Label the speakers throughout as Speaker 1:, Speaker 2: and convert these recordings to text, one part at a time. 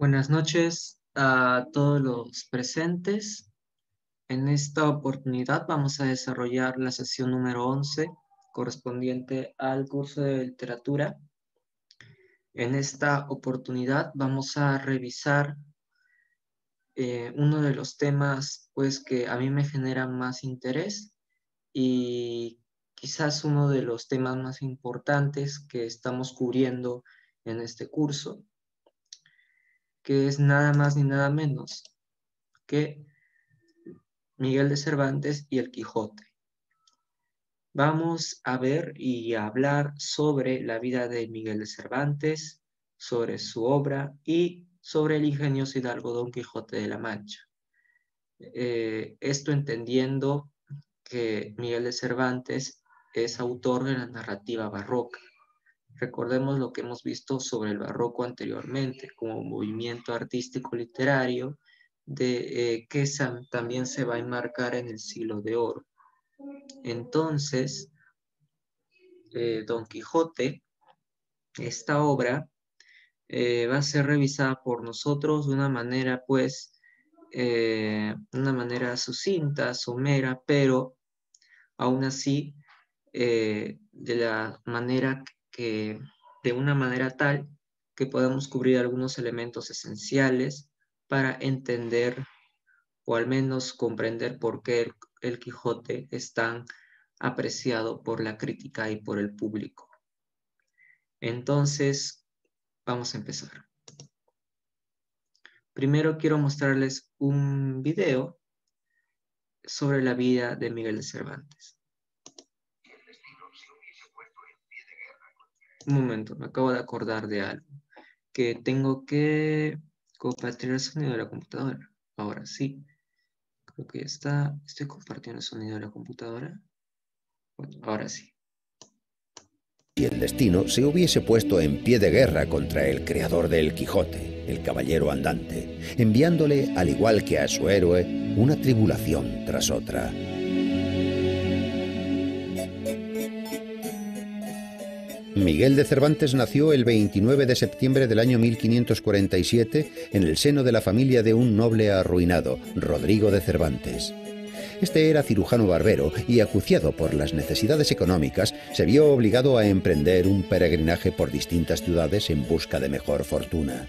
Speaker 1: Buenas noches a todos los presentes. En esta oportunidad vamos a desarrollar la sesión número 11, correspondiente al curso de literatura. En esta oportunidad vamos a revisar uno de los temas pues, que a mí me generan más interés y quizás uno de los temas más importantes que estamos cubriendo en este curso, que es nada más ni nada menos que Miguel de Cervantes y el Quijote. Vamos a ver y a hablar sobre la vida de Miguel de Cervantes, sobre su obra y sobre el ingenioso hidalgo Don Quijote de la Mancha. Esto entendiendo que Miguel de Cervantes es autor de la narrativa barroca. Recordemos lo que hemos visto sobre el barroco anteriormente, como movimiento artístico literario que también se va a enmarcar en el Siglo de Oro. Entonces, Don Quijote, esta obra, va a ser revisada por nosotros de una manera, pues, una manera sucinta, somera, pero aún así, de una manera tal que podamos cubrir algunos elementos esenciales para entender o al menos comprender por qué el Quijote es tan apreciado por la crítica y por el público. Entonces, vamos a empezar. Primero quiero mostrarles un video sobre la vida de Miguel de Cervantes. Un momento, me acabo de acordar de algo. Que tengo que compartir el sonido de la computadora. Ahora sí. Creo que ya está. Estoy compartiendo el sonido de la computadora. Bueno, ahora sí.
Speaker 2: Y el destino se hubiese puesto en pie de guerra contra el creador del Quijote, el caballero andante, enviándole, al igual que a su héroe, una tribulación tras otra. Miguel de Cervantes nació el 29 de septiembre del año 1547 en el seno de la familia de un noble arruinado, Rodrigo de Cervantes. Este era cirujano barbero y, acuciado por las necesidades económicas, se vio obligado a emprender un peregrinaje por distintas ciudades en busca de mejor fortuna.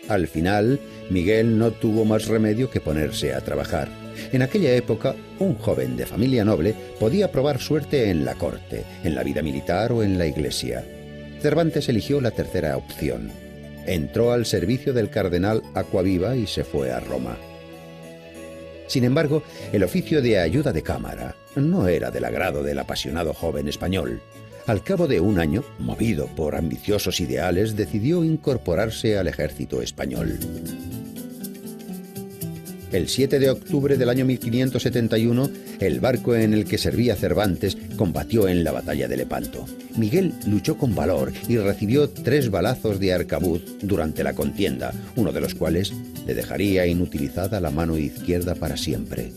Speaker 2: Al final, Miguel no tuvo más remedio que ponerse a trabajar. En aquella época, un joven de familia noble podía probar suerte en la corte, en la vida militar o en la iglesia. Cervantes eligió la tercera opción. Entró al servicio del cardenal Acquaviva y se fue a Roma. Sin embargo, el oficio de ayuda de cámara no era del agrado del apasionado joven español. Al cabo de un año, movido por ambiciosos ideales, decidió incorporarse al ejército español. El 7 de octubre del año 1571, el barco en el que servía Cervantes combatió en la batalla de Lepanto. Miguel luchó con valor y recibió 3 balazos de arcabuz durante la contienda, uno de los cuales le dejaría inutilizada la mano izquierda para siempre.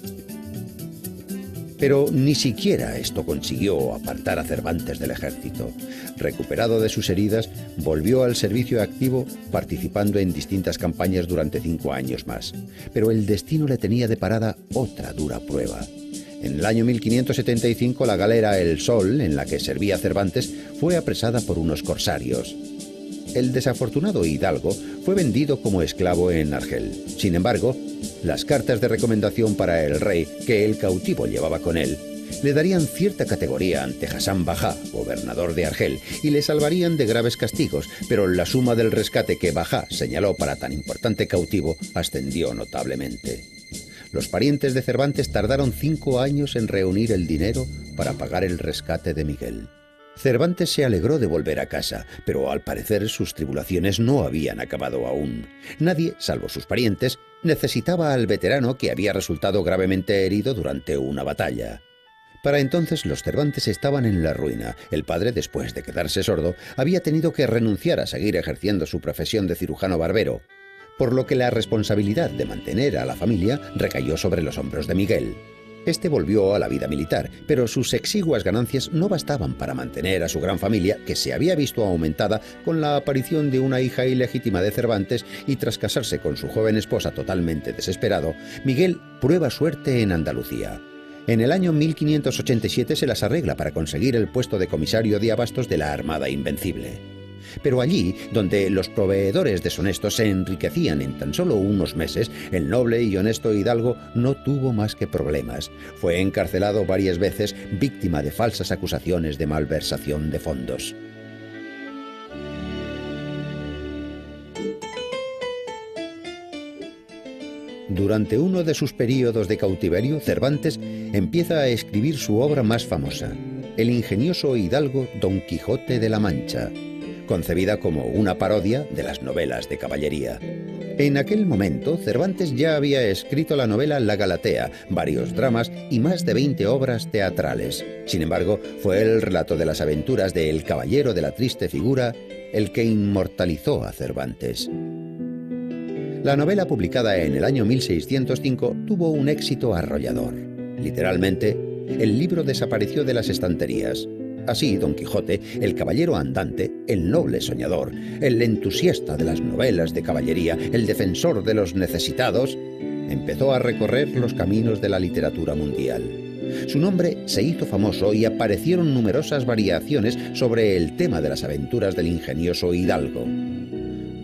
Speaker 2: Pero ni siquiera esto consiguió apartar a Cervantes del ejército. Recuperado de sus heridas, volvió al servicio activo, participando en distintas campañas durante 5 años más. Pero el destino le tenía deparada otra dura prueba. En el año 1575, la galera El Sol, en la que servía Cervantes, fue apresada por unos corsarios. El desafortunado hidalgo fue vendido como esclavo en Argel. Sin embargo, las cartas de recomendación para el rey que el cautivo llevaba con él le darían cierta categoría ante Hassan Bajá, gobernador de Argel, y le salvarían de graves castigos, pero la suma del rescate que Bajá señaló para tan importante cautivo ascendió notablemente. Los parientes de Cervantes tardaron 5 años en reunir el dinero para pagar el rescate de Miguel. Cervantes se alegró de volver a casa, pero al parecer sus tribulaciones no habían acabado aún. Nadie, salvo sus parientes, necesitaba al veterano que había resultado gravemente herido durante una batalla. Para entonces los Cervantes estaban en la ruina. El padre, después de quedarse sordo, había tenido que renunciar a seguir ejerciendo su profesión de cirujano barbero, por lo que la responsabilidad de mantener a la familia recayó sobre los hombros de Miguel. Este volvió a la vida militar, pero sus exiguas ganancias no bastaban para mantener a su gran familia, que se había visto aumentada con la aparición de una hija ilegítima de Cervantes, y tras casarse con su joven esposa totalmente desesperado, Miguel prueba suerte en Andalucía. En el año 1587 se las arregla para conseguir el puesto de comisario de abastos de la Armada Invencible. Pero allí, donde los proveedores deshonestos se enriquecían en tan solo unos meses, el noble y honesto hidalgo no tuvo más que problemas. Fue encarcelado varias veces, víctima de falsas acusaciones de malversación de fondos. Durante uno de sus períodos de cautiverio, Cervantes empieza a escribir su obra más famosa, el ingenioso hidalgo Don Quijote de la Mancha, concebida como una parodia de las novelas de caballería. En aquel momento, Cervantes ya había escrito la novela La Galatea, varios dramas y más de 20 obras teatrales. Sin embargo, fue el relato de las aventuras de El Caballero de la Triste Figura el que inmortalizó a Cervantes. La novela, publicada en el año 1605, tuvo un éxito arrollador. Literalmente, el libro desapareció de las estanterías. Así, Don Quijote, el caballero andante, el noble soñador, el entusiasta de las novelas de caballería, el defensor de los necesitados, empezó a recorrer los caminos de la literatura mundial. Su nombre se hizo famoso y aparecieron numerosas variaciones sobre el tema de las aventuras del ingenioso hidalgo.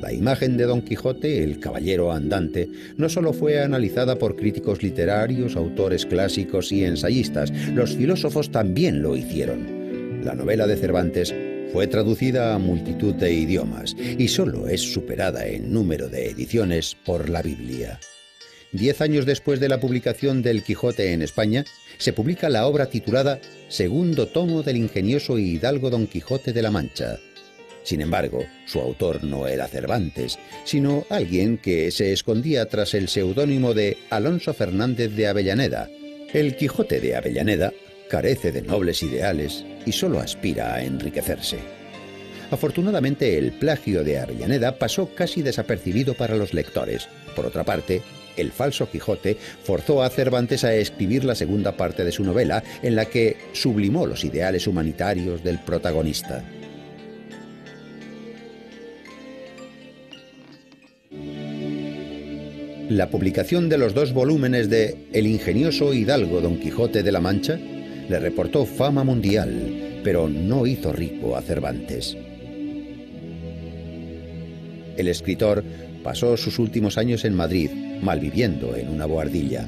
Speaker 2: La imagen de Don Quijote, el caballero andante, no solo fue analizada por críticos literarios, autores clásicos y ensayistas, los filósofos también lo hicieron. La novela de Cervantes fue traducida a multitud de idiomas y solo es superada en número de ediciones por la Biblia. 10 años después de la publicación del Quijote en España, se publica la obra titulada Segundo tomo del ingenioso hidalgo Don Quijote de la Mancha. Sin embargo, su autor no era Cervantes, sino alguien que se escondía tras el seudónimo de Alonso Fernández de Avellaneda. El Quijote de Avellaneda carece de nobles ideales y solo aspira a enriquecerse. Afortunadamente, el plagio de Avellaneda pasó casi desapercibido para los lectores. Por otra parte, el falso Quijote forzó a Cervantes a escribir la segunda parte de su novela, en la que sublimó los ideales humanitarios del protagonista. La publicación de los 2 volúmenes de El ingenioso hidalgo Don Quijote de la Mancha le reportó fama mundial, pero no hizo rico a Cervantes. El escritor pasó sus últimos años en Madrid, malviviendo en una bohardilla.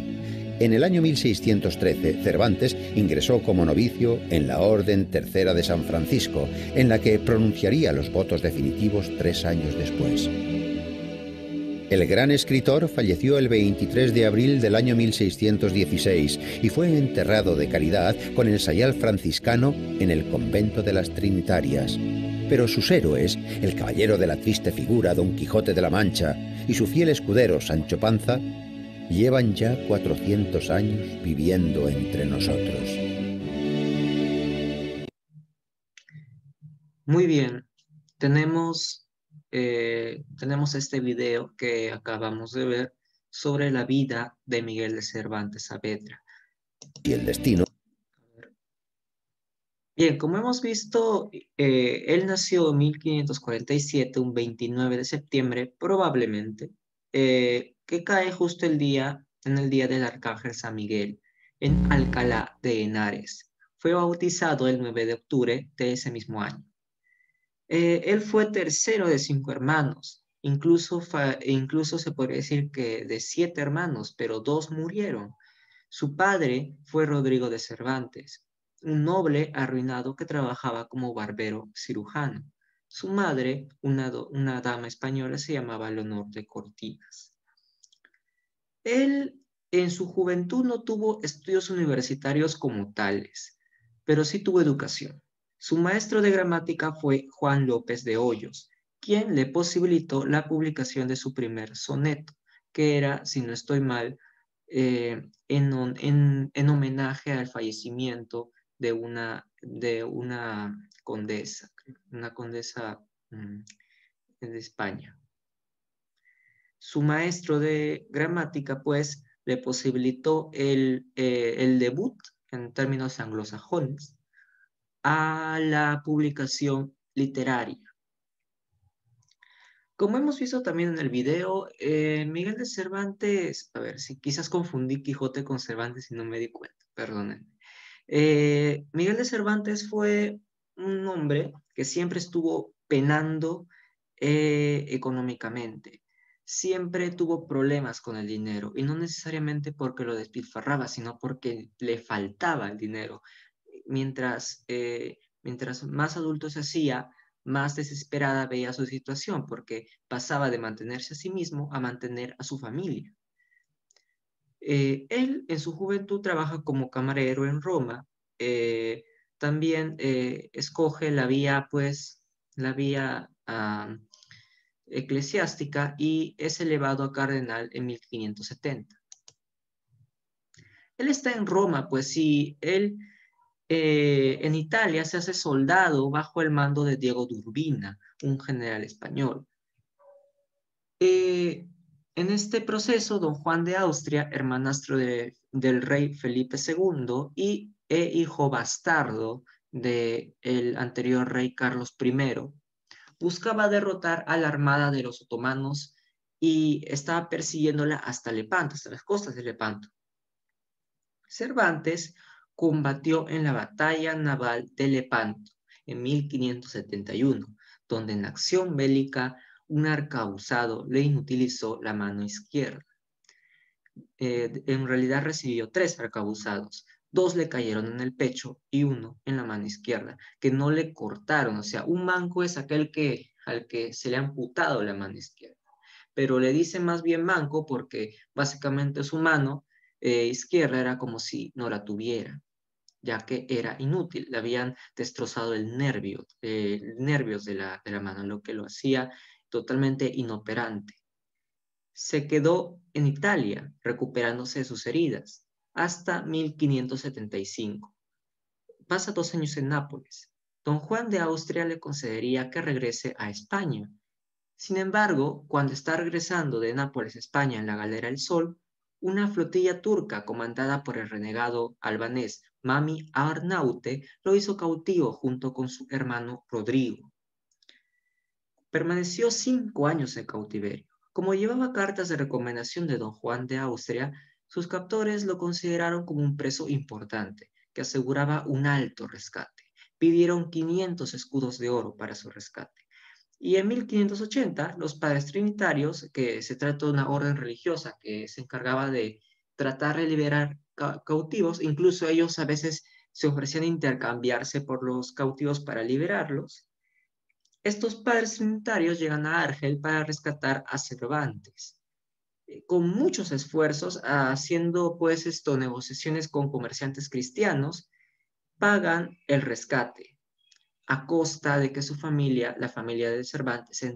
Speaker 2: En el año 1613, Cervantes ingresó como novicio en la Orden Tercera de San Francisco, en la que pronunciaría los votos definitivos 3 años después. El gran escritor falleció el 23 de abril del año 1616 y fue enterrado de caridad con el sayal franciscano en el convento de las Trinitarias. Pero sus héroes, el caballero de la triste figura Don Quijote de la Mancha y su fiel escudero Sancho Panza, llevan ya 400 años viviendo entre nosotros.
Speaker 1: Muy bien, tenemos este video que acabamos de ver sobre la vida de Miguel de Cervantes Saavedra.
Speaker 2: Y el destino.
Speaker 1: Bien, como hemos visto, él nació en 1547, un 29 de septiembre, probablemente, que cae justo en el día del Arcángel San Miguel, en Alcalá de Henares. Fue bautizado el 9 de octubre de ese mismo año. Él fue tercero de 5 hermanos, incluso se podría decir que de 7 hermanos, pero 2 murieron. Su padre fue Rodrigo de Cervantes, un noble arruinado que trabajaba como barbero cirujano. Su madre, una dama española, se llamaba Leonor de Cortinas. Él en su juventud no tuvo estudios universitarios como tales, pero sí tuvo educación. Su maestro de gramática fue Juan López de Hoyos, quien le posibilitó la publicación de su primer soneto, que era, si no estoy mal, en homenaje al fallecimiento de una condesa, de España. Su maestro de gramática, pues, le posibilitó el debut en términos anglosajones a la publicación literaria. Como hemos visto también en el video, Miguel de Cervantes, a ver, si quizás confundí Quijote con Cervantes y no me di cuenta, perdonen. Miguel de Cervantes fue un hombre que siempre estuvo penando económicamente. Siempre tuvo problemas con el dinero y no necesariamente porque lo despilfarraba, sino porque le faltaba el dinero. Mientras más adulto se hacía, más desesperada veía su situación porque pasaba de mantenerse a sí mismo a mantener a su familia. Él en su juventud trabaja como camarero en Roma. eh, También escoge la vía, pues, la vía eclesiástica y es elevado a cardenal en 1570. Él está en Roma, pues sí, él en Italia se hace soldado bajo el mando de Diego de Urbina, un general español. En este proceso, don Juan de Austria, hermanastro del rey Felipe II e hijo bastardo del anterior rey Carlos I, buscaba derrotar a la armada de los otomanos y estaba persiguiéndola hasta Lepanto, hasta las costas de Lepanto. Cervantes combatió en la batalla naval de Lepanto en 1571, donde en acción bélica un arcabuzado le inutilizó la mano izquierda. En realidad recibió 3 arcabuzados. 2 le cayeron en el pecho y 1 en la mano izquierda, que no le cortaron. O sea, un manco es aquel al que se le ha amputado la mano izquierda. Pero le dicen más bien manco porque básicamente su mano izquierda era como si no la tuviera, ya que era inútil. Le habían destrozado nervios de la mano, lo que lo hacía totalmente inoperante. Se quedó en Italia, recuperándose de sus heridas, hasta 1575. Pasa 2 años en Nápoles. Don Juan de Austria le concedería que regrese a España. Sin embargo, cuando está regresando de Nápoles a España en la Galera del Sol, una flotilla turca comandada por el renegado albanés Mami Arnaute lo hizo cautivo junto con su hermano Rodrigo. Permaneció 5 años en cautiverio. Como llevaba cartas de recomendación de don Juan de Austria, sus captores lo consideraron como un preso importante, que aseguraba un alto rescate. Pidieron 500 escudos de oro para su rescate. Y en 1580, los padres trinitarios, que se trata de una orden religiosa que se encargaba de tratar de liberar cautivos, incluso ellos a veces se ofrecían a intercambiarse por los cautivos para liberarlos. Estos padres trinitarios llegan a Argel para rescatar a Cervantes. Con muchos esfuerzos, haciendo pues negociaciones con comerciantes cristianos, pagan el rescate a costa de que su familia, la familia de Cervantes, se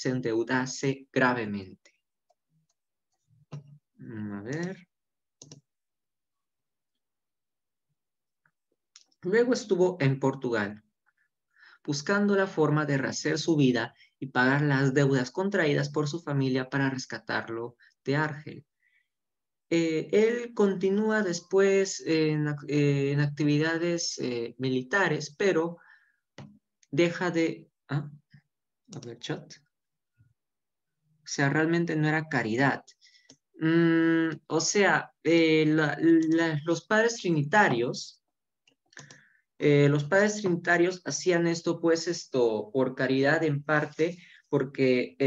Speaker 1: endeudase gravemente. A ver. Luego estuvo en Portugal, buscando la forma de rehacer su vida y pagar las deudas contraídas por su familia para rescatarlo de Argel. Él continúa después en actividades militares, pero deja de... a ver, chat. O sea, realmente no era caridad. O sea, los padres trinitarios hacían esto, pues, por caridad en parte, porque,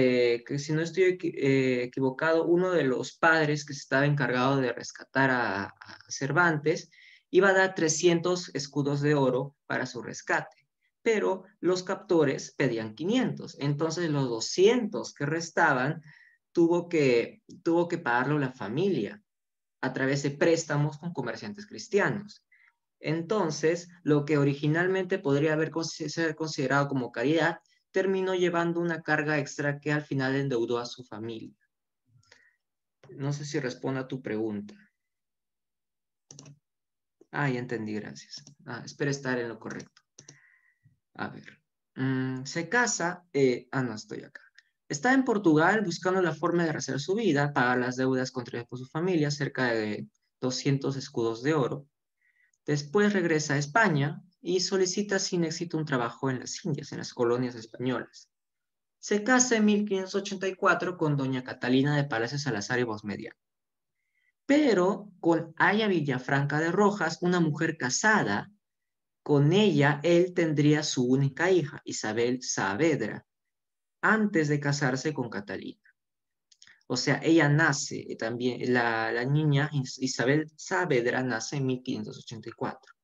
Speaker 1: que si no estoy equivocado, uno de los padres que se estaba encargado de rescatar a Cervantes iba a dar 300 escudos de oro para su rescate, pero los captores pedían 500. Entonces, los 200 que restaban tuvo que pagarlo la familia a través de préstamos con comerciantes cristianos. Entonces, lo que originalmente podría ser considerado como caridad, terminó llevando una carga extra que al final endeudó a su familia. No sé si responde a tu pregunta. Ya entendí, gracias. Espero estar en lo correcto. A ver. Se casa. No estoy acá. Está en Portugal buscando la forma de rehacer su vida, pagar las deudas contraídas por su familia, cerca de 200 escudos de oro. Después regresa a España y solicita sin éxito un trabajo en las Indias, en las colonias españolas. Se casa en 1584 con doña Catalina de Palacios Salazar y Bosmedia, pero con Aya Villafranca de Rojas, una mujer casada. Con ella él tendría su única hija, Isabel Saavedra, antes de casarse con Catalina. O sea, ella nace también, la niña Isabel Saavedra nace en 1584.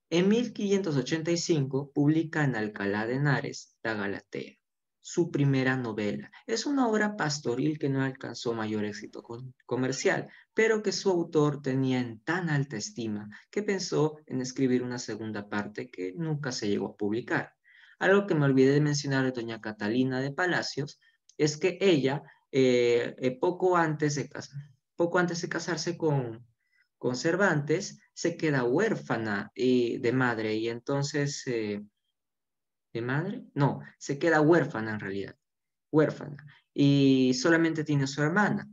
Speaker 1: En 1585 publica en Alcalá de Henares La Galatea, su primera novela. Es una obra pastoril que no alcanzó mayor éxito comercial, pero que su autor tenía en tan alta estima que pensó en escribir una segunda parte que nunca se llegó a publicar. Algo que me olvidé de mencionar de doña Catalina de Palacios es que ella, poco antes de casarse con Cervantes, se queda huérfana de madre y entonces, ¿de madre? No, se queda huérfana en realidad, huérfana, y solamente tiene a su hermana.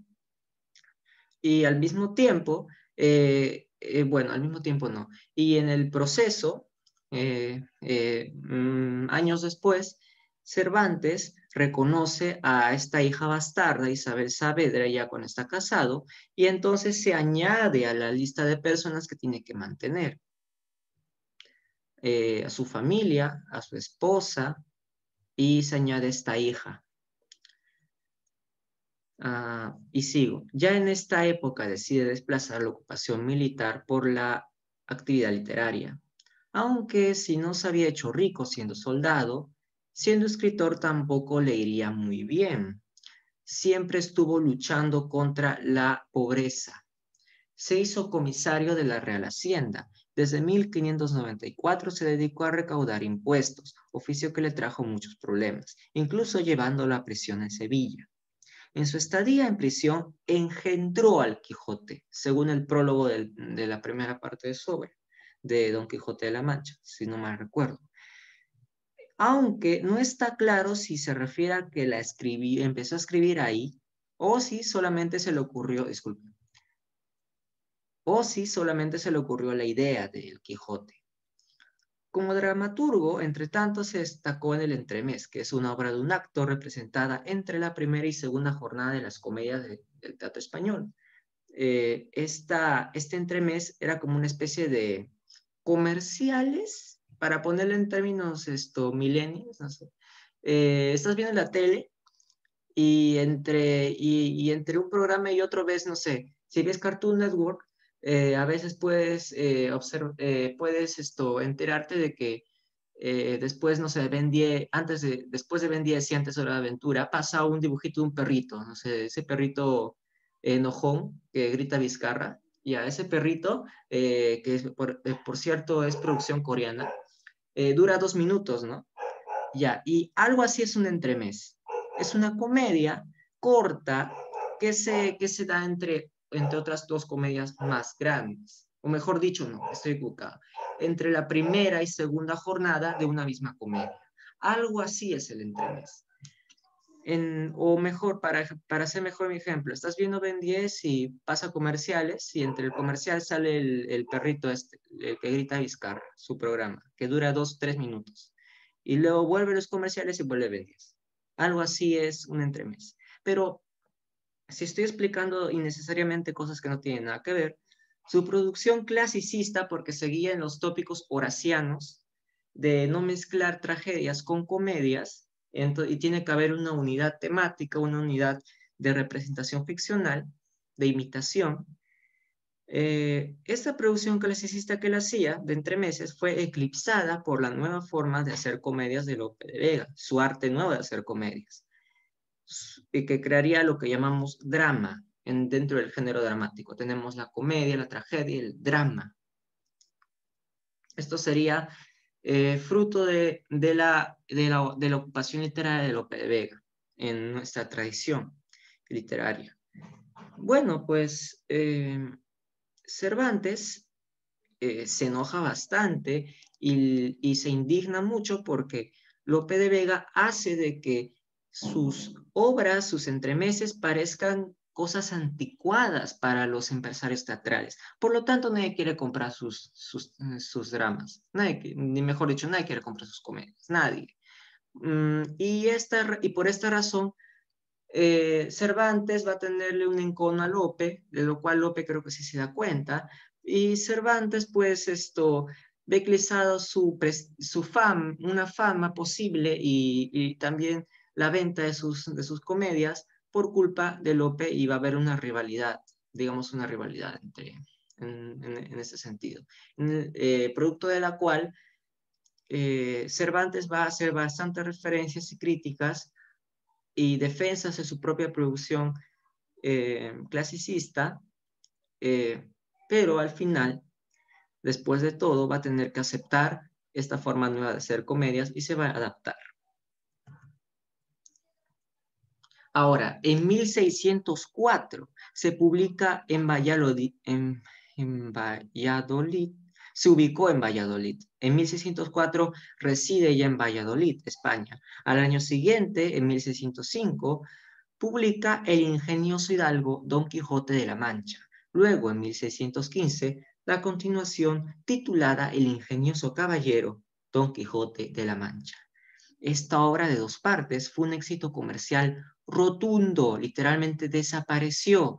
Speaker 1: Y al mismo tiempo, bueno, al mismo tiempo no, y en el proceso, años después, Cervantes reconoce a esta hija bastarda, Isabel Saavedra, ya cuando está casado, y entonces se añade a la lista de personas que tiene que mantener. A su familia, a su esposa, y se añade esta hija. Y sigo. Ya en esta época decide desplazar la ocupación militar por la actividad literaria. Aunque si no se había hecho rico siendo soldado, siendo escritor tampoco le iría muy bien. Siempre estuvo luchando contra la pobreza. Se hizo comisario de la Real Hacienda. Desde 1594 se dedicó a recaudar impuestos, oficio que le trajo muchos problemas, incluso llevándolo a prisión en Sevilla. En su estadía en prisión engendró al Quijote, según el prólogo de la primera parte de su obra, de Don Quijote de la Mancha, si no mal recuerdo. Aunque no está claro si se refiere a que empezó a escribir ahí, o si solamente se le ocurrió, disculpen, o si solamente se le ocurrió la idea del Quijote. Como dramaturgo, entre tanto, se destacó en El Entremés, que es una obra de un acto representada entre la primera y segunda jornada de las comedias del teatro español. Este Entremés era como una especie de comerciales, para ponerlo en términos millennials, no sé. Estás viendo la tele y entre un programa y otro ves, no sé, si ves Cartoon Network, a veces puedes enterarte de que después, no sé, después de Ben 10 y antes de Hora de Aventura, pasa un dibujito de un perrito, no sé, ese perrito enojón que grita Vizcarra, y a ese perrito, por cierto es producción coreana, dura 2 minutos, ¿no? Ya, y algo así es un entremés. Es una comedia corta que se da entre otras dos comedias más grandes. O mejor dicho, no, estoy equivocado. Entre la primera y segunda jornada de una misma comedia. Algo así es el entremés. O mejor, para hacer mejor mi ejemplo, estás viendo Ben 10 y pasa comerciales y entre el comercial sale el perrito el que grita Vizcarra, su programa, que dura 2, 3 minutos. Y luego vuelve los comerciales y vuelve Ben 10. Algo así es un entremés. Pero si estoy explicando innecesariamente cosas que no tienen nada que ver, su producción clasicista, porque seguía en los tópicos horacianos de no mezclar tragedias con comedias, y tiene que haber una unidad temática, una unidad de representación ficcional, de imitación. Esta producción clasicista que él hacía de entremeses fue eclipsada por la nueva forma de hacer comedias de Lope de Vega, su arte nuevo de hacer comedias, y que crearía lo que llamamos drama dentro del género dramático. Tenemos la comedia, la tragedia y el drama. Esto sería fruto de la ocupación literaria de Lope de Vega en nuestra tradición literaria. Bueno, pues Cervantes se enoja bastante y se indigna mucho porque Lope de Vega hace de que sus obras, sus entremeses parezcan cosas anticuadas para los empresarios teatrales. Por lo tanto, nadie quiere comprar sus dramas. Ni mejor dicho, nadie quiere comprar sus comedias. Nadie. Y por esta razón, Cervantes va a tenerle un encono a Lope, de lo cual Lope creo que sí se da cuenta, y Cervantes pues ve eclipsado una fama posible y también la venta de sus comedias por culpa de Lope, y va a haber una rivalidad, digamos una rivalidad en ese sentido, producto de la cual Cervantes va a hacer bastantes referencias y críticas y defensas de su propia producción clasicista, pero al final, después de todo, va a tener que aceptar esta forma nueva de hacer comedias y se va a adaptar. Ahora, en 1604 se publica en Valladolid, se ubicó en Valladolid. En 1604 reside ya en Valladolid, España. Al año siguiente, en 1605, publica El ingenioso hidalgo Don Quijote de la Mancha. Luego, en 1615, la continuación titulada El ingenioso caballero Don Quijote de la Mancha. Esta obra de 2 partes fue un éxito comercial rotundo, literalmente desapareció.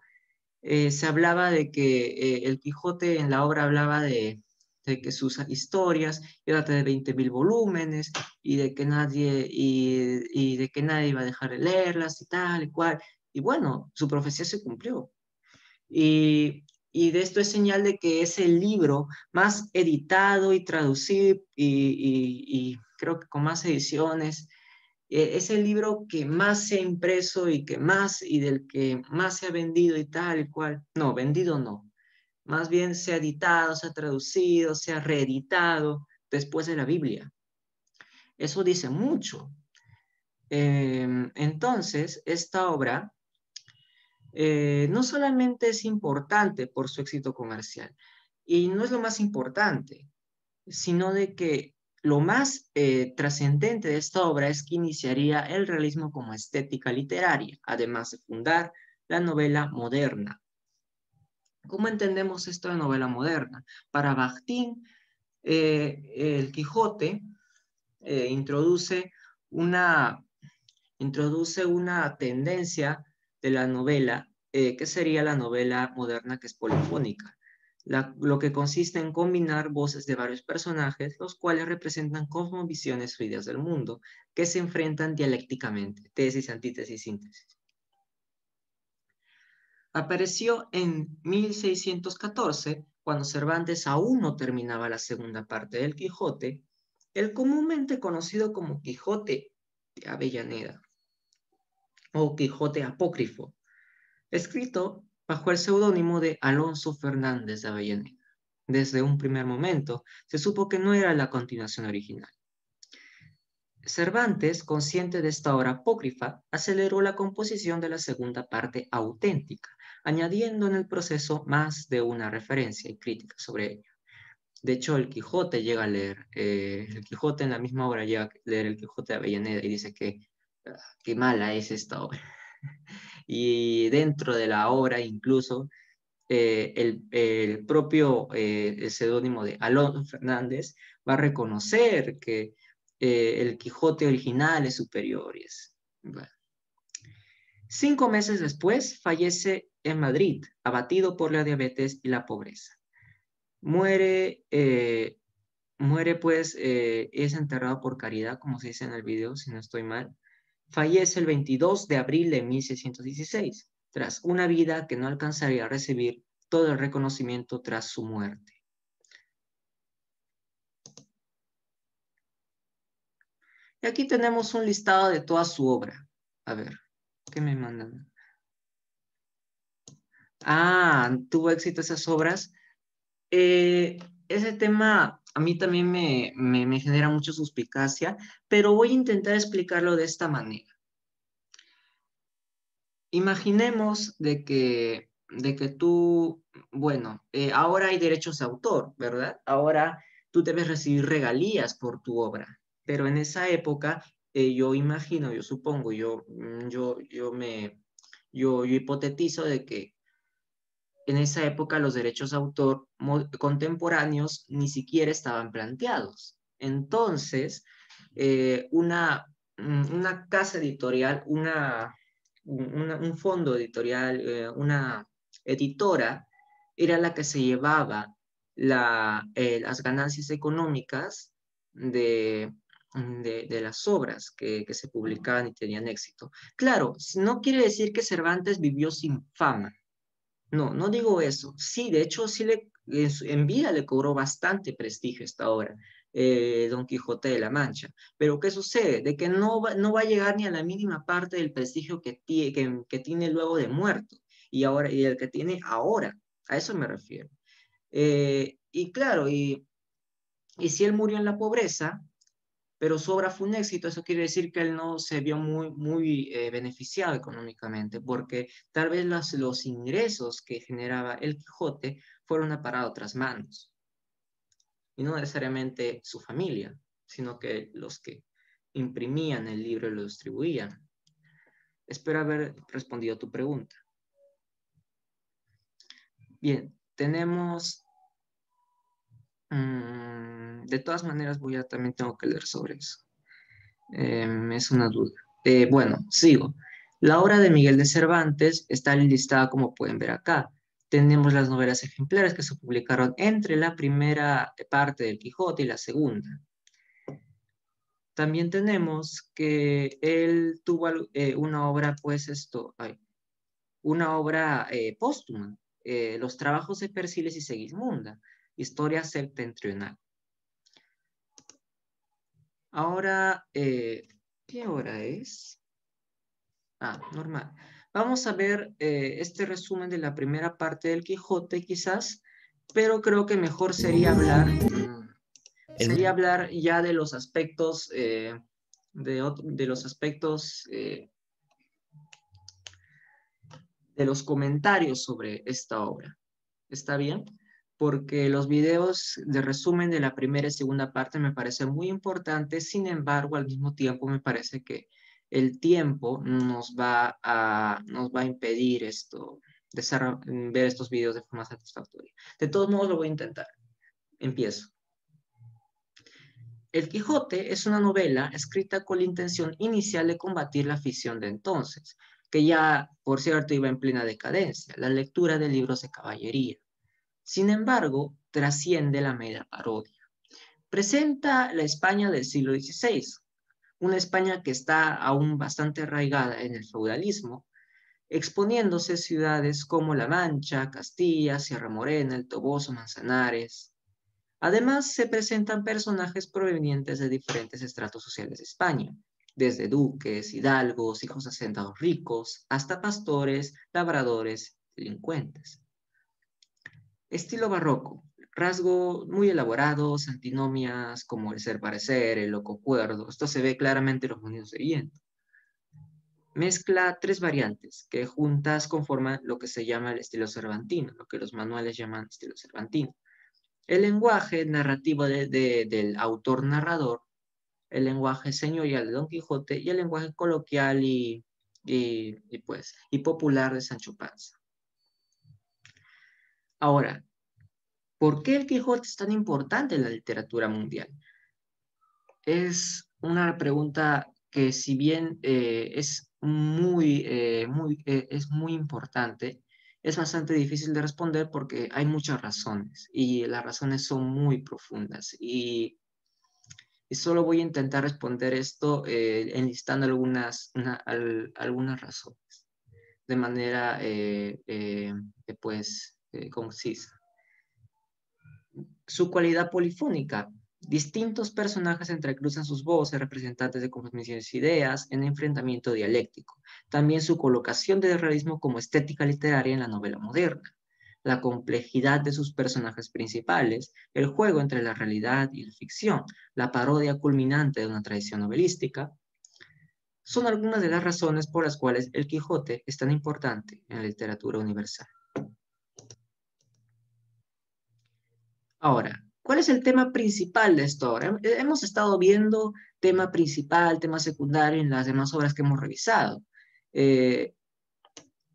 Speaker 1: Se hablaba de que el Quijote en la obra hablaba de que sus historias iban a tener 20.000 volúmenes y de que nadie iba a dejar de leerlas y tal y cual. Y bueno, su profecía se cumplió. Y de esto es señal de que es el libro más editado y traducido y creo que con más ediciones. Es el libro que más se ha impreso y del que más se ha vendido y tal y cual. No, vendido no. Más bien se ha editado, se ha traducido, se ha reeditado después de la Biblia. Eso dice mucho. Entonces, esta obra no solamente es importante por su éxito comercial, y no es lo más importante, sino de que lo más trascendente de esta obra es que iniciaría el realismo como estética literaria, además de fundar la novela moderna. ¿Cómo entendemos esto de novela moderna? Para Bakhtin, el Quijote introduce una tendencia de la novela, que sería la novela moderna, que es polifónica, lo que consiste en combinar voces de varios personajes, los cuales representan cosmovisiones o ideas del mundo, que se enfrentan dialécticamente, tesis, antítesis, síntesis. Apareció en 1614, cuando Cervantes aún no terminaba la segunda parte del Quijote, el comúnmente conocido como Quijote de Avellaneda, o Quijote apócrifo, escrito bajo el seudónimo de Alonso Fernández de Avellaneda. Desde un primer momento se supo que no era la continuación original. Cervantes, consciente de esta obra apócrifa, aceleró la composición de la segunda parte auténtica, añadiendo en el proceso más de una referencia y crítica sobre ella. De hecho, el Quijote llega a leer, el Quijote en la misma obra llega a leer el Quijote de Avellaneda y dice que qué mala es esta obra. Y dentro de la obra incluso el propio seudónimo de Alonso Fernández va a reconocer que el Quijote original es superior. Bueno. 5 meses después fallece en Madrid, abatido por la diabetes y la pobreza. Muere pues, es enterrado por caridad, como se dice en el video, si no estoy mal. Fallece el 22 de abril de 1616, tras una vida que no alcanzaría a recibir todo el reconocimiento tras su muerte. Y aquí tenemos un listado de toda su obra. A ver, ¿qué me mandan? Tuvo éxito esas obras. Ese tema a mí también me genera mucha suspicacia, pero voy a intentar explicarlo de esta manera. Imaginemos de que tú, bueno, ahora hay derechos de autor, ¿verdad? Ahora tú debes recibir regalías por tu obra, pero en esa época yo imagino, yo supongo, yo hipotetizo de que en esa época los derechos de autor contemporáneos ni siquiera estaban planteados. Entonces, una casa editorial, un fondo editorial, una editora, era la que se llevaba las ganancias económicas de las obras que se publicaban y tenían éxito. Claro, no quiere decir que Cervantes vivió sin fama. No, no digo eso. Sí, de hecho, en vida le cobró bastante prestigio esta obra, Don Quijote de la Mancha. Pero ¿qué sucede? De que no va a llegar ni a la mínima parte del prestigio que tiene luego de muerto y el que tiene ahora. A eso me refiero. Y claro, y si él murió en la pobreza, pero su obra fue un éxito, eso quiere decir que él no se vio muy beneficiado económicamente, porque tal vez los ingresos que generaba el Quijote fueron a parar a otras manos, y no necesariamente su familia, sino que los que imprimían el libro y lo distribuían. Espero haber respondido a tu pregunta. Bien, tenemos... de todas maneras, también tengo que leer sobre eso. Es una duda. Bueno, sigo. La obra de Miguel de Cervantes está listada como pueden ver acá. Tenemos las novelas ejemplares que se publicaron entre la primera parte del Quijote y la segunda. También tenemos que él tuvo una obra, una obra póstuma, Los trabajos de Persiles y Segismunda, historia septentrional. Ahora, ¿qué hora es? Normal. Vamos a ver este resumen de la primera parte del Quijote, quizás, pero creo que mejor sería hablar ya de los aspectos, de los comentarios sobre esta obra. ¿Está bien? Porque los videos de resumen de la primera y segunda parte me parecen muy importantes, sin embargo, al mismo tiempo me parece que el tiempo nos va a impedir ver estos videos de forma satisfactoria. De todos modos, lo voy a intentar. Empiezo. El Quijote es una novela escrita con la intención inicial de combatir la afición de entonces, que ya, por cierto, iba en plena decadencia, la lectura de libros de caballería. Sin embargo, trasciende la mera parodia. Presenta la España del siglo XVI, una España que está aún bastante arraigada en el feudalismo, exponiéndose ciudades como La Mancha, Castilla, Sierra Morena, El Toboso, Manzanares. Además, se presentan personajes provenientes de diferentes estratos sociales de España, desde duques, hidalgos, hijos de hacendados ricos, hasta pastores, labradores, delincuentes. Estilo barroco, rasgos muy elaborados, antinomias como el ser parecer, el loco cuerdo. Esto se ve claramente en los molinos de viento. Mezcla tres variantes que juntas conforman lo que se llama el estilo cervantino, lo que los manuales llaman estilo cervantino. El lenguaje narrativo del autor narrador, el lenguaje señorial de Don Quijote y el lenguaje coloquial y popular de Sancho Panza. Ahora, ¿por qué el Quijote es tan importante en la literatura mundial? Es una pregunta que, si bien es muy importante, es bastante difícil de responder porque hay muchas razones y las razones son muy profundas. Y solo voy a intentar responder esto enlistando algunas razones de manera concisa. Su cualidad polifónica. Distintos personajes entrecruzan sus voces, representantes de confluencias e ideas, en enfrentamiento dialéctico. También su colocación del realismo como estética literaria en la novela moderna. La complejidad de sus personajes principales, el juego entre la realidad y la ficción, la parodia culminante de una tradición novelística, son algunas de las razones por las cuales el Quijote es tan importante en la literatura universal. Ahora, ¿cuál es el tema principal de esto ahora? Hemos estado viendo tema principal, tema secundario en las demás obras que hemos revisado. Eh,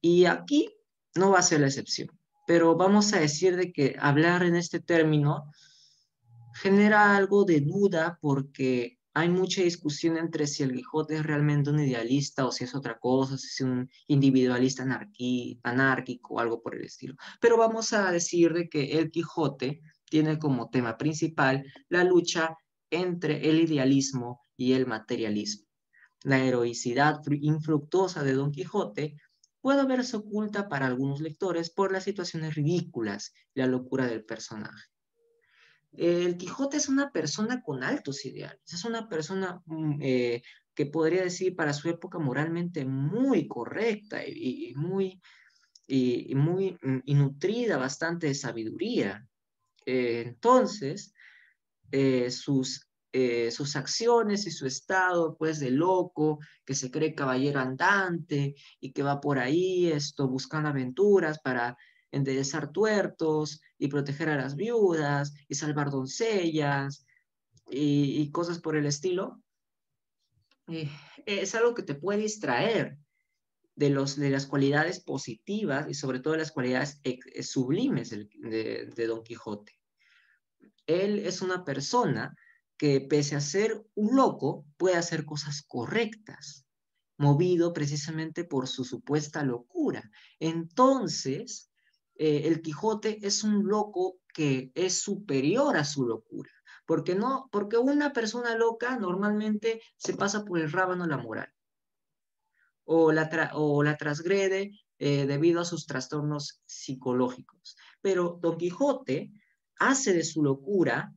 Speaker 1: y aquí no va a ser la excepción. Pero vamos a decir de que hablar en este término genera algo de duda porque hay mucha discusión entre si el Quijote es realmente un idealista o si es otra cosa, si es un individualista anárquico o algo por el estilo. Pero vamos a decir de que el Quijote tiene como tema principal la lucha entre el idealismo y el materialismo. La heroicidad infructuosa de Don Quijote puede verse oculta para algunos lectores por las situaciones ridículas y la locura del personaje. El Quijote es una persona con altos ideales, es una persona que podría decir para su época moralmente muy correcta y nutrida bastante de sabiduría. Entonces, sus acciones y su estado, pues, de loco, que se cree caballero andante y que va por ahí buscando aventuras para enderezar tuertos y proteger a las viudas y salvar doncellas y cosas por el estilo, eh, es algo que te puede distraer de las cualidades positivas y sobre todo de las cualidades sublimes de Don Quijote. Él es una persona que pese a ser un loco, puede hacer cosas correctas, movido precisamente por su supuesta locura. Entonces, el Quijote es un loco que es superior a su locura. Porque no, porque una persona loca normalmente se pasa por el rábano la moral o la transgrede debido a sus trastornos psicológicos. Pero Don Quijote hace de su locura,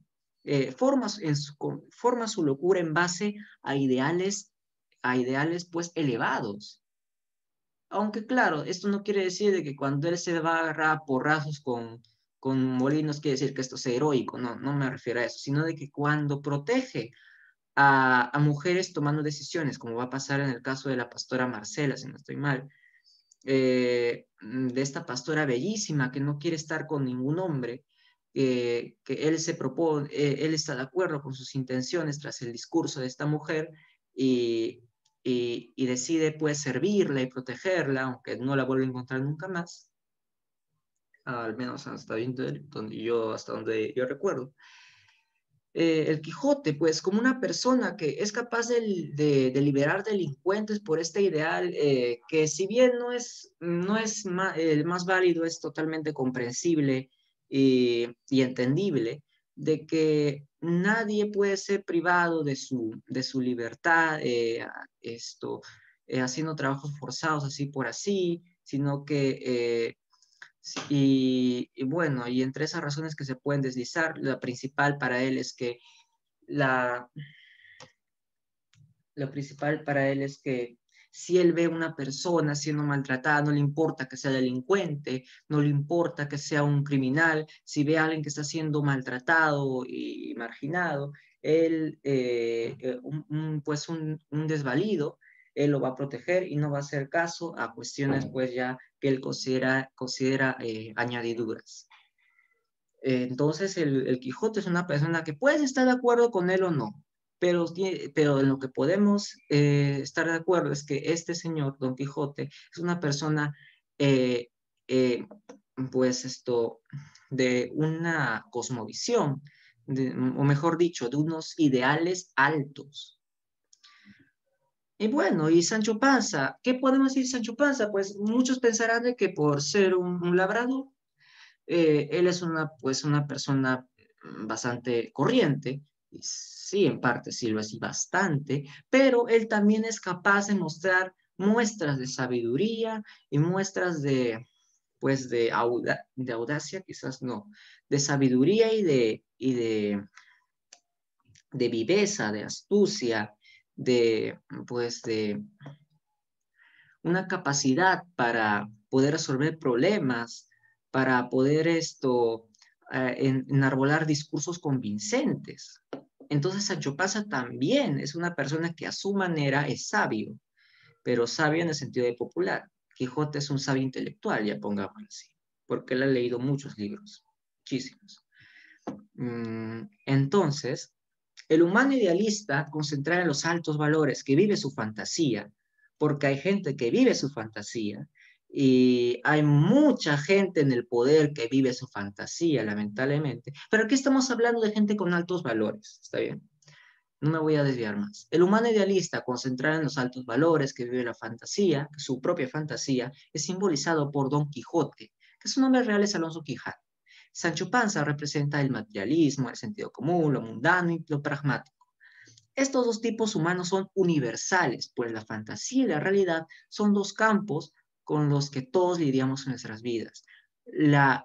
Speaker 1: forma su locura en base a ideales pues elevados. Aunque claro, esto no quiere decir de que cuando él se va a agarrar a porrazos con molinos quiere decir que esto sea heroico, no, no me refiero a eso, sino de que cuando protege a mujeres tomando decisiones, como va a pasar en el caso de la pastora Marcela, si no estoy mal, de esta pastora bellísima que no quiere estar con ningún hombre, que él se propone, él está de acuerdo con sus intenciones tras el discurso de esta mujer y, y decide pues servirla y protegerla, aunque no la vuelve a encontrar nunca más, al menos hasta donde yo recuerdo. El Quijote, pues como una persona que es capaz de liberar delincuentes por este ideal, que si bien no es el más válido, es totalmente comprensible y entendible, de que nadie puede ser privado de su libertad, haciendo trabajos forzados así por así, sino que sí, y bueno, y entre esas razones que se pueden deslizar, la principal para él es que la, lo principal para él es que si él ve a una persona siendo maltratada, no le importa que sea delincuente, no le importa que sea un criminal, si ve a alguien que está siendo maltratado y marginado, él, pues un desvalido, él lo va a proteger y no va a hacer caso a cuestiones pues ya que él considera añadiduras. Entonces, el Quijote es una persona que puedes estar de acuerdo con él o no, pero en lo que podemos estar de acuerdo es que este señor, Don Quijote, es una persona, eh, eh, pues de una cosmovisión, o mejor dicho, de unos ideales altos. Y bueno, y Sancho Panza, ¿qué podemos decir de Sancho Panza? Pues muchos pensarán de que por ser un labrador, él es pues, una persona bastante corriente, y sí, en parte sí lo es y bastante, pero él también es capaz de mostrar muestras de sabiduría y muestras pues, de audacia, quizás no, de sabiduría de viveza, de astucia, pues, de una capacidad para poder resolver problemas, para poder enarbolar discursos convincentes. Entonces Sancho Panza también es una persona que a su manera es sabio, pero sabio en el sentido de popular. Quijote es un sabio intelectual, ya pongámoslo así, porque él ha leído muchos libros, muchísimos. Entonces, el humano idealista concentra en los altos valores que vive su fantasía, porque hay gente que vive su fantasía y hay mucha gente en el poder que vive su fantasía, lamentablemente. Pero aquí estamos hablando de gente con altos valores, ¿está bien? No me voy a desviar más. El humano idealista, concentrado en los altos valores que vive la fantasía, su propia fantasía, es simbolizado por Don Quijote, que su nombre real es Alonso Quijano. Sancho Panza representa el materialismo, el sentido común, lo mundano y lo pragmático. Estos dos tipos humanos son universales, pues la fantasía y la realidad son dos campos con los que todos lidiamos en nuestras vidas.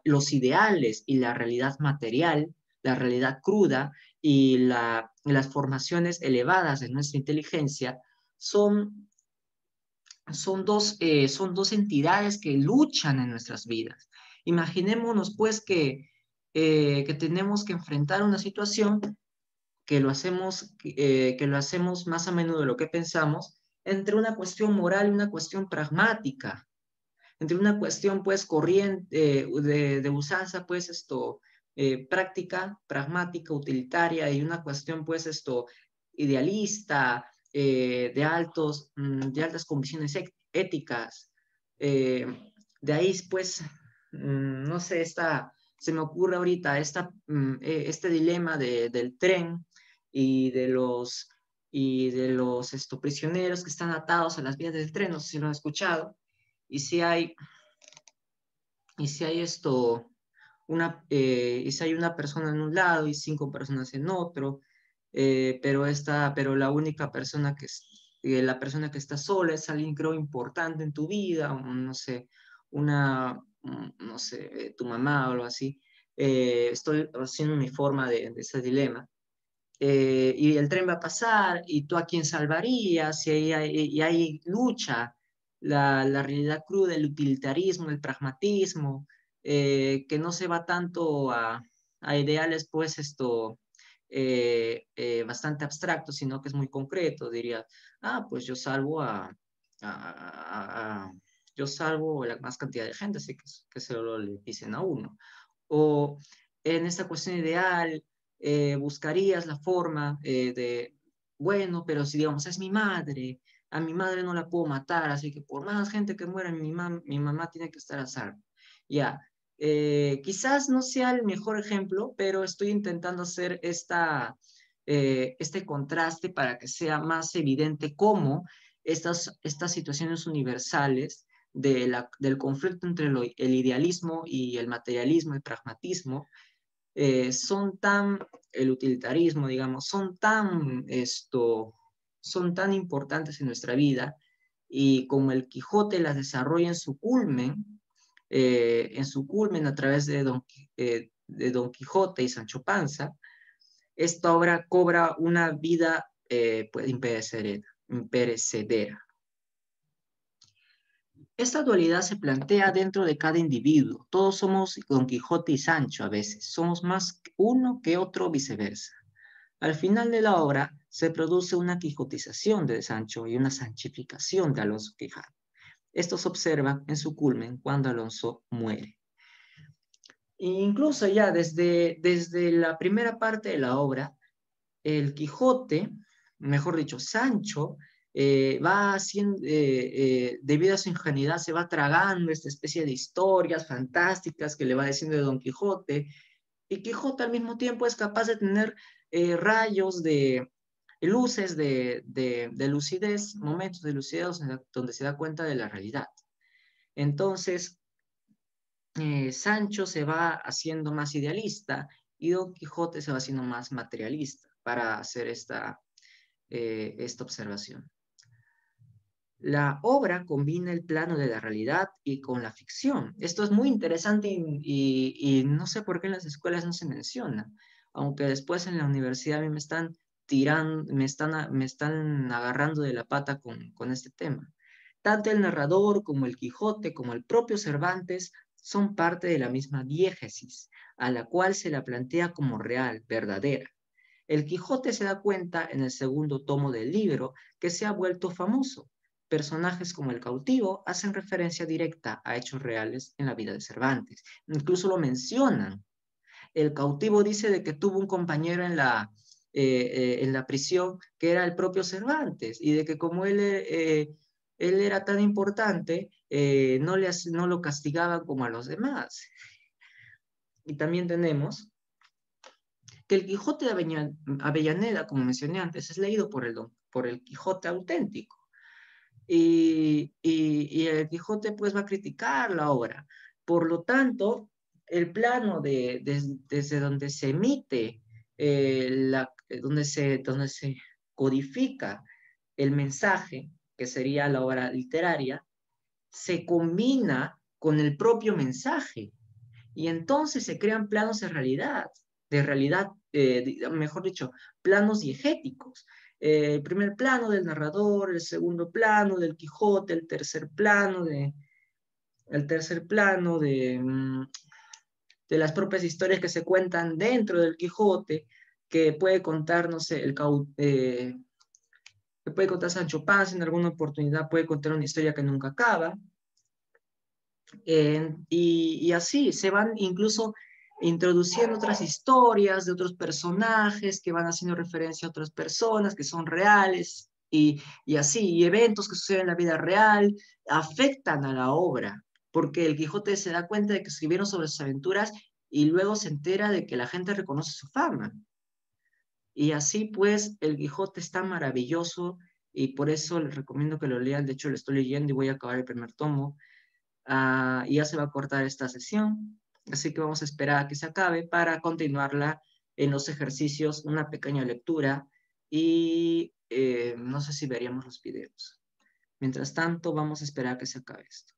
Speaker 1: Los ideales y la realidad material, la realidad cruda y las formaciones elevadas de nuestra inteligencia son, son dos entidades que luchan en nuestras vidas. Imaginémonos pues que tenemos que enfrentar una situación que lo hacemos más a menudo de lo que pensamos, entre una cuestión moral y una cuestión pragmática, entre una cuestión pues corriente, de usanza pues práctica, pragmática, utilitaria y una cuestión pues idealista, de altas convicciones éticas. Eh, de ahí pues, no sé, se me ocurre ahorita este dilema del tren y de los prisioneros que están atados a las vías del tren, no sé si lo han escuchado, y si hay, y si hay y si hay una persona en un lado y 5 personas en otro, pero la única persona la persona que está sola es alguien creo importante en tu vida, o no sé, no sé, tu mamá o algo así. Estoy haciendo mi forma de ese dilema. Y el tren va a pasar, y tú a quién salvarías, y hay lucha, la realidad cruda, el utilitarismo, el pragmatismo, que no se va tanto a ideales, pues bastante abstractos, sino que es muy concreto, diría, pues yo salvo yo salvo la más cantidad de gente, así que se lo le dicen a uno. O en esta cuestión ideal, buscarías la forma bueno, pero si digamos, es mi madre, a mi madre no la puedo matar, así que por más gente que muera, mi mamá tiene que estar a salvo. Ya, quizás no sea el mejor ejemplo, pero estoy intentando hacer este contraste para que sea más evidente cómo estas situaciones universales del conflicto entre el idealismo y el materialismo, el pragmatismo, el utilitarismo, digamos, son tan importantes en nuestra vida, y como el Quijote las desarrolla en su culmen a través de Don Quijote y Sancho Panza, esta obra cobra una vida pues, imperecedera. Esta dualidad se plantea dentro de cada individuo. Todos somos Don Quijote y Sancho a veces. Somos más uno que otro, o viceversa. Al final de la obra se produce una quijotización de Sancho y una sanchificación de Alonso Quijano. Esto se observa en su culmen cuando Alonso muere. E incluso ya desde la primera parte de la obra, el Quijote, mejor dicho, Sancho, va haciendo, debido a su ingenuidad, se va tragando esta especie de historias fantásticas que le va diciendo de Don Quijote, y Quijote al mismo tiempo es capaz de tener rayos luces de lucidez, momentos de lucidez donde se da cuenta de la realidad. Entonces, Sancho se va haciendo más idealista y Don Quijote se va haciendo más materialista para hacer esta observación. La obra combina el plano de la realidad y con la ficción. Esto es muy interesante y no sé por qué en las escuelas no se menciona, aunque después en la universidad a mí me están tirando, me están agarrando de la pata con este tema. Tanto el narrador como el Quijote, como el propio Cervantes, son parte de la misma diégesis, a la cual se la plantea como real, verdadera. El Quijote se da cuenta en el segundo tomo del libro que se ha vuelto famoso. Personajes como el cautivo hacen referencia directa a hechos reales en la vida de Cervantes. Incluso lo mencionan. El cautivo dice de que tuvo un compañero en la prisión que era el propio Cervantes, y de que como él era tan importante, no lo castigaban como a los demás. Y también tenemos que el Quijote de Avellaneda, como mencioné antes, es leído por el Quijote auténtico. Y el Quijote pues va a criticar la obra. Por lo tanto, el plano desde donde se emite, donde se codifica el mensaje, que sería la obra literaria, se combina con el propio mensaje. Y entonces se crean planos de realidad, mejor dicho, planos diegéticos. El primer plano del narrador, el segundo plano del Quijote, el tercer plano de las propias historias que se cuentan dentro del Quijote, que puede contar, no sé, que puede contar Sancho Panza en alguna oportunidad, puede contar una historia que nunca acaba. Y así se van incluso introduciendo otras historias de otros personajes que van haciendo referencia a otras personas que son reales y así, y eventos que suceden en la vida real afectan a la obra, porque el Quijote se da cuenta de que escribieron sobre sus aventuras y luego se entera de que la gente reconoce su fama. Y así pues el Quijote está maravilloso y por eso les recomiendo que lo lean. De hecho, lo estoy leyendo y voy a acabar el primer tomo. Y ya se va a cortar esta sesión, así que vamos a esperar a que se acabe para continuarla en los ejercicios, una pequeña lectura y no sé si veríamos los videos. Mientras tanto, vamos a esperar a que se acabe esto.